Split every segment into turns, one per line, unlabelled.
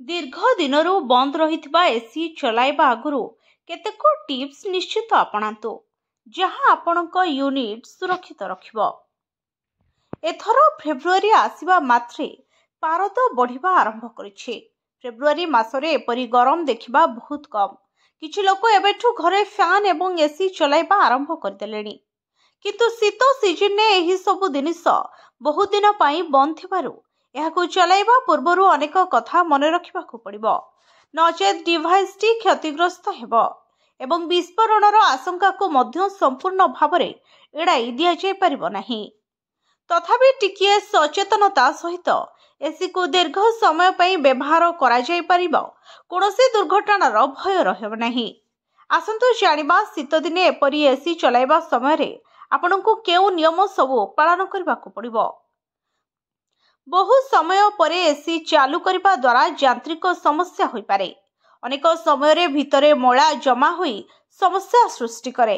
दीर्घ दिनरू बंद रहिथिबा एसी चलाइबा आगुरु केतेक टिप्स निश्चित अपनातु जहां आपणक यूनिट सुरक्षित रखिबो। एथर फेब्रुआरी आसीबा मात्रे पारद बढ़िबा आरंभ करिछि। फेब्रुआरी मासरे एपरी गरम देखिबा बहुत कम। किछि लोक एबेठु घरे फैन एवं एसी चलाइबा आरंभ करदेलेनी, किंतु शीत सीजन ने एही सबु जिनिस बहुत दिन पई बंद थिबारु एहाकु चलाइबा पूर्वरु अनेक कथा मन रखिबाकु पड़िबो, नचेत डिवाइस टी क्षतिग्रस्त हेबो एवं विस्फोरणर आशंका को मध्य संपूर्ण भावरे एड़ाई दिया जाय परिबो नाही। तथापि टिकिए सचेतनता सहित एसी को दीर्घ समय पई व्यवहार करा जाय परिबो, कोनोसी दुर्घटनार भय रहबो नाही। आसंतु जानिबा शीत दिने एपरी एसी चलाइबा समय रे आपनकु केउ नियम सबु पालन करबाकु पड़िबो। बहु समय परे एसी चालू करबा द्वारा यांत्रिक समस्या होई पारे। अनेक समय रे भितरे मोळा जमा होई समस्या सृष्टि करे।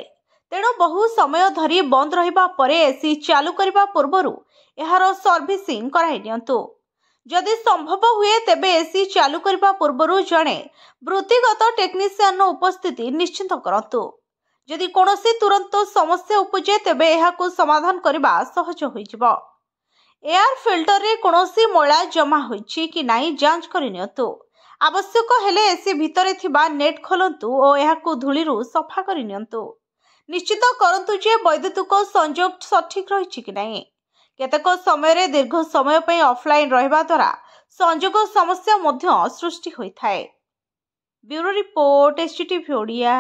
तेणु बहु समय धरी बंद रहिबा परे एसी चालू करबा पूर्वरु एहार सर्विसिंग कराई नियंतु। जदि संभव हुए तेबे एसी चालू करबा पूर्वरु जणे वृत्तिगत टेक्नीशियन उपस्थिति निश्चित करंतु। जदि कोनोसी तुरंत समस्या उपजे तेबे एहाकु समाधान करबा सहज होई जिवो। एयर फिल्टर रे कोनोसी मोळा जमा होईछि कि नाही जांच करि नियंतु। आवश्यक हेले एसी भितरे थिबा नेट खोलंतु ओ एहाकु धूलिरु सफा करि नियंतु। निश्चित करंतु जे वैद्युतिक संयोग सठिक रहिछि कि नाही। केतेक समय रे दीर्घ समय पई ऑफलाइन रहबा द्वारा संयोग समस्या मध्य सृष्टि होई थाए। Bureau report STTV Odia.